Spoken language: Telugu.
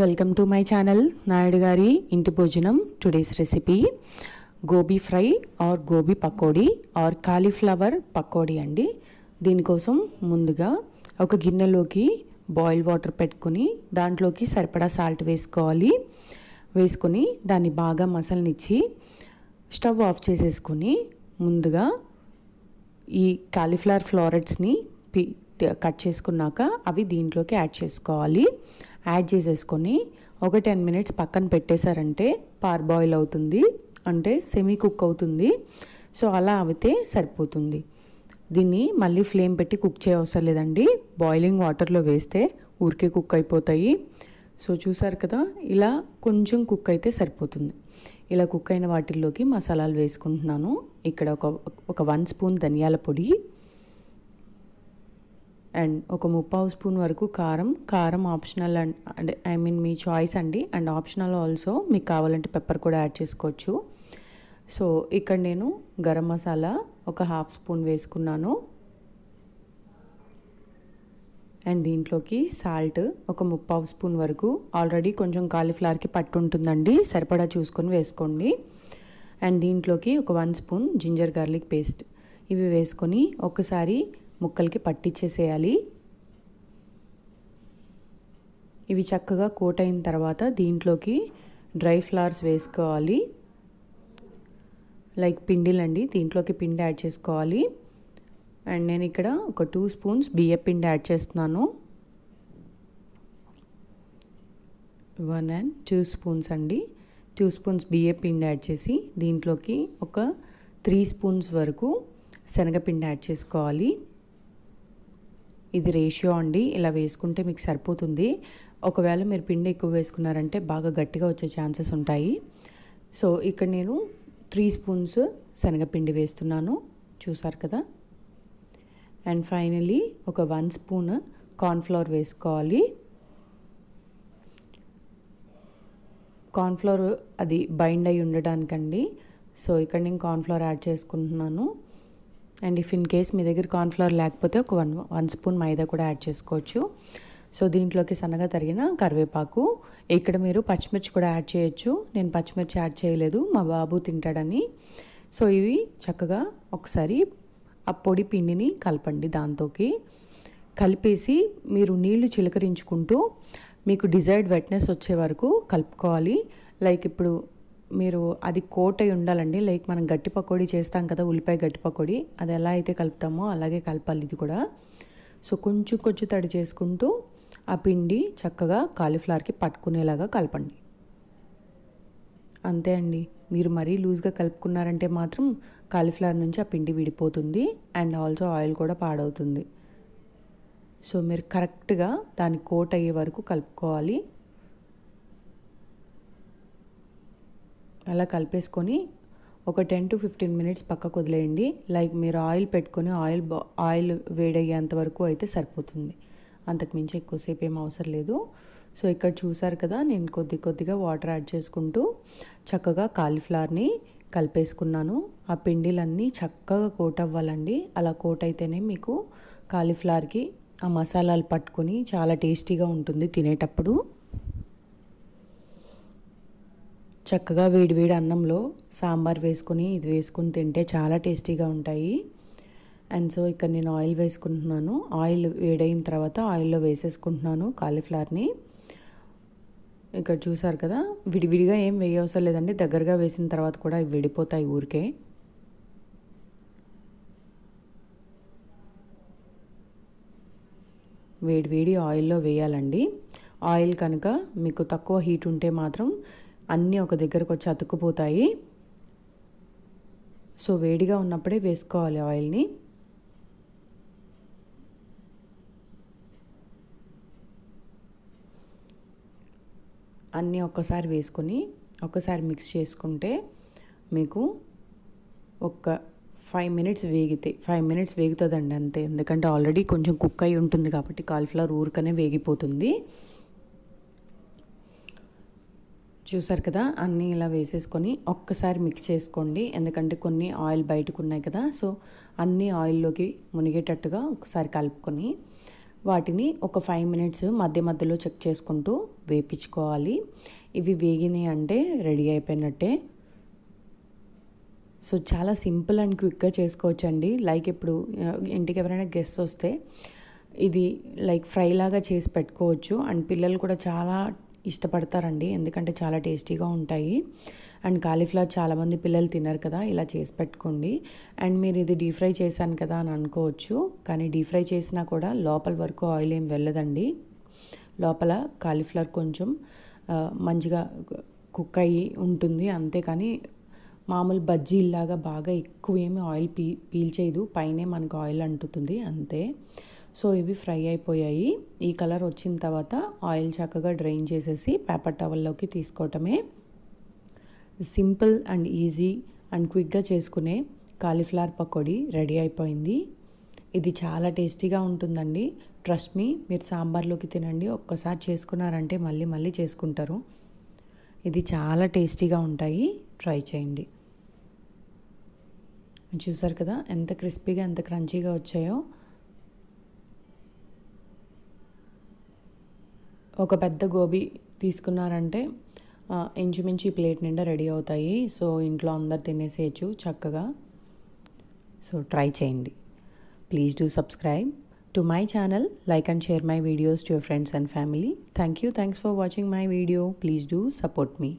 Welcome to my channel Naidu గారి ఇంటి భోజనం. Today's recipe gobi fry or gobi pakodi or cauliflower pakodi అండి. దీనికోసం ముందుగా ఒక గిన్నెలోకి బాయిల్ వాటర్ పెట్టుకొని దాంట్లోకి సరిపడా సాల్ట్ వేసుకోవాలి. వేసుకొని దాన్ని బాగా మసలనిచ్చి స్టవ్ ఆఫ్ చేసేసుకొని ముందుగా ఈ కాలీఫ్లవర్ ఫ్లోరెట్స్ని కట్ చేసుకున్నాక అవి దీంట్లోకి యాడ్ చేసుకోవాలి. యాడ్ చేసేసుకొని ఒక 10 మినిట్స్ పక్కన పెట్టేశారంటే పార్బాయిల్ అవుతుంది, అంటే సెమీ కుక్ అవుతుంది. సో అలా అయితే సరిపోతుంది. దీన్ని మళ్ళీ ఫ్లేమ్ పెట్టి కుక్ చేయవసరం లేదండి. బాయిలింగ్ వాటర్లో వేస్తే ఊరికే కుక్ అయిపోతాయి. సో చూసారు కదా, ఇలా కొంచెం కుక్ అయితే సరిపోతుంది. ఇలా కుక్ అయిన వాటిల్లోకి మసాలాలు వేసుకుంటున్నాను. ఇక్కడ ఒక 1 స్పూన్ ధనియాల పొడి అండ్ ఒక 3/4 స్పూన్ వరకు కారం ఆప్షనల్ అండ్ మీ చాయిస్ అండి. అండ్ ఆప్షనల్ ఆల్సో, మీకు కావాలంటే పెప్పర్ కూడా యాడ్ చేసుకోవచ్చు. సో ఇక్కడ నేను గరం మసాలా ఒక 1/2 స్పూన్ వేసుకున్నాను. అండ్ దీంట్లోకి సాల్ట్ ఒక 3/4 స్పూన్ వరకు, ఆల్రెడీ కొంచెం కాలీఫ్లవర్కి పట్టు ఉంటుందండి, సరిపడా చూసుకొని వేసుకోండి. అండ్ దీంట్లోకి ఒక 1 స్పూన్ జింజర్ గార్లిక్ పేస్ట్, ఇవి వేసుకొని ఒకసారి ముక్కలకి పట్టించేసేయాలి. ఇవి చక్కగా కోట్ అయిన తర్వాత దీంట్లోకి డ్రై ఫ్లవర్స్ వేసుకోవాలి. లైక్ పిండిలండి, దీంట్లోకి పిండి యాడ్ చేసుకోవాలి. అండ్ నేను ఇక్కడ ఒక 2 స్పూన్స్ బియ్య పిండి యాడ్ చేస్తున్నాను. 1 and 2 స్పూన్స్ అండి. 2 స్పూన్స్ బియ్య పిండి యాడ్ చేసి దీంట్లోకి ఒక 3 స్పూన్స్ వరకు శనగపిండి యాడ్ చేసుకోవాలి. ఇది రేషియో అండి, ఇలా వేసుకుంటే మీకు సరిపోతుంది. ఒకవేళ మీరు పిండి ఎక్కువ వేసుకున్నారంటే బాగా గట్టిగా వచ్చే ఛాన్సెస్ ఉంటాయి. సో ఇక్కడ నేను 3 స్పూన్స్ శనగపిండి వేస్తున్నాను, చూసారు కదా. అండ్ ఫైనలీ ఒక 1 స్పూన్ కార్న్ఫ్లవర్ వేసుకోవాలి. కార్న్ఫ్లవర్ అది బైండ్ అయి ఉండడానికండి. సో ఇక్కడ నేను కార్న్ఫ్లవర్ యాడ్ చేసుకుంటున్నాను. అండ్ ఇఫ్ ఇన్ కేస్ మీ దగ్గర కార్న్ఫ్లవర్ లేకపోతే ఒక 1 స్పూన్ మైదా కూడా యాడ్ చేసుకోవచ్చు. సో దీంట్లోకి సన్నగా తరిగిన కరివేపాకు, ఇక్కడ మీరు పచ్చిమిర్చి కూడా యాడ్ చేయొచ్చు. నేను పచ్చిమిర్చి యాడ్ చేయలేదు, మా బాబు తింటాడని. సో ఇవి చక్కగా ఒకసారి ఆ పొడి పిండిని కలపండి. దాంతోకి కలిపేసి మీరు నీళ్లు చిలకరించుకుంటూ మీకు డిజైర్డ్ వెట్నెస్ వచ్చే వరకు కలుపుకోవాలి. లైక్ ఇప్పుడు మీరు అది కోట్ అయి ఉండాలండి. లైక్ మనం గట్టి పకోడీ చేస్తాం కదా, ఉల్లిపాయ గట్టి పకోడీ, అది ఎలా అయితే కలుపుతామో అలాగే కలపాలి ఇది కూడా. సో కొంచెం తడి చేసుకుంటూ ఆ పిండి చక్కగా కాలీఫ్లవర్కి పట్టుకునేలాగా కలపండి. అంతే అండి. మీరు మరీ లూజ్గా కలుపుకున్నారంటే మాత్రం కాలీఫ్లవర్ నుంచి ఆ పిండి విడిపోతుంది అండ్ ఆల్సో ఆయిల్ కూడా పాడవుతుంది. సో మీరు కరెక్ట్గా దాన్ని కోట్ అయ్యే వరకు కలుపుకోవాలి. అలా కలిపేసుకొని ఒక 10 to 15 మినిట్స్ పక్కకు వదిలేయండి. లైక్ మీరు ఆయిల్ పెట్టుకొని ఆయిల్ వేడయ్యేంత వరకు అయితే సరిపోతుంది, అంతకుమించి ఎక్కువసేపు ఏం అవసరం లేదు. సో ఇక్కడ చూసారు కదా, నేను కొద్దిగా వాటర్ యాడ్ చేసుకుంటూ చక్కగా కాలీఫ్లవర్ని కలిపేసుకున్నాను. ఆ పిండిలన్నీ చక్కగా కోట్ అవ్వాలండి. అలా కోట్ అయితేనే మీకు కాలీఫ్లవర్కి ఆ మసాలాలు పట్టుకొని చాలా టేస్టీగా ఉంటుంది తినేటప్పుడు. చక్కగా వేడివేడి అన్నంలో సాంబార్ వేసుకొని ఇది వేసుకొని తింటే చాలా టేస్టీగా ఉంటాయి. అండ్ సో ఇక్కడ నేను ఆయిల్ వేసుకుంటున్నాను. ఆయిల్ వేడైన తర్వాత ఆయిల్లో వేసేసుకుంటున్నాను కాలీఫ్లవర్ని. ఇక్కడ చూసారు కదా, విడివిడిగా ఏం వేయవసరం లేదండి, దగ్గరగా వేసిన తర్వాత కూడా ఇవి విడిపోతాయి ఊరికే. వేడి ఆయిల్లో వేయాలండి. ఆయిల్ కనుక మీకు తక్కువ హీట్ ఉంటే మాత్రం అన్నీ ఒక దగ్గరకు వచ్చి అతుక్కుపోతాయి. సో వేడిగా ఉన్నప్పుడే వేసుకోవాలి ఆయిల్ని. అన్నీ ఒక్కసారి వేసుకొని ఒకసారి మిక్స్ చేసుకుంటే మీకు ఒక 5 మినిట్స్ వేగుతుందండి అంతే. ఎందుకంటే ఆల్రెడీ కొంచెం కుక్ అయి ఉంటుంది కాబట్టి కాలీఫ్లవర్ ఊరికనే వేగిపోతుంది. చూసారు కదా, అన్నీ ఇలా వేసేసుకొని ఒక్కసారి మిక్స్ చేసుకోండి. ఎందుకంటే కొన్ని ఆయిల్ బయటకు ఉన్నాయి కదా, సో అన్నీ ఆయిల్లోకి మునిగేటట్టుగా ఒకసారి కలుపుకొని వాటిని ఒక 5 మినిట్స్ మధ్య మధ్యలో చెక్ చేసుకుంటూ వేపించుకోవాలి. ఇవి వేగినాయి అంటే రెడీ అయిపోయినట్టే. సో చాలా సింపుల్ అండ్ క్విక్గా చేసుకోవచ్చండి. లైక్ ఇప్పుడు ఇంటికి ఎవరైనా గెస్ట్ వస్తే ఇది లైక్ ఫ్రై లాగా చేసి పెట్టుకోవచ్చు. అండ్ పిల్లలు కూడా చాలా ఇష్టపడతారండి, ఎందుకంటే చాలా టేస్టీగా ఉంటాయి. అండ్ కాలీఫ్లవర్ చాలామంది పిల్లలు తినరు కదా, ఇలా చేసి పెట్టుకోండి. అండ్ మీరు ఇది డీప్ ఫ్రై చేశాను కదా అని అనుకోవచ్చు, కానీ డీప్ ఫ్రై చేసినా కూడా లోపల వరకు ఆయిల్ ఏం వెళ్ళదండి. లోపల కాలీఫ్లవర్ కొంచెం మంచిగా కుక్ అయ్యి ఉంటుంది, అంతేకాని మామూలు బజ్జీలాగా బాగా ఎక్కువ ఏమి ఆయిల్ పీల్చేయదు, పైనే మనకు ఆయిల్ అంటుతుంది అంతే. సో ఇవి ఫ్రై అయిపోయాయి. ఈ కలర్ వచ్చిన తర్వాత ఆయిల్ చక్కగా డ్రైన్ చేసేసి పేపర్ టవల్లోకి తీసుకోవటమే. సింపుల్ అండ్ ఈజీ అండ్ క్విక్గా చేసుకునే కాలీఫ్లవర్ పకోడీ రెడీ అయిపోయింది. ఇది చాలా టేస్టీగా ఉంటుందండి. ట్రస్ట్ మీ, మీరు సాంబార్లోకి తినండి. ఒక్కసారి చేసుకున్నారంటే మళ్ళీ మళ్ళీ చేసుకుంటారు. ఇది చాలా టేస్టీగా ఉంటాయి, ట్రై చేయండి. చూసారు కదా ఎంత క్రిస్పీగా ఎంత క్రంచీగా వచ్చాయో. ఒక పెద్ద గోబీ తీసుకున్నారంటే ఇంచుమించు ఈ ప్లేట్ నిండా రెడీ అవుతాయి. సో ఇంట్లో అందరు తినేసేయచ్చు చక్కగా. సో ట్రై చేయండి. Please do subscribe to my channel, like and share my videos to your friends and family. Thanks for watching my video. Please do support me.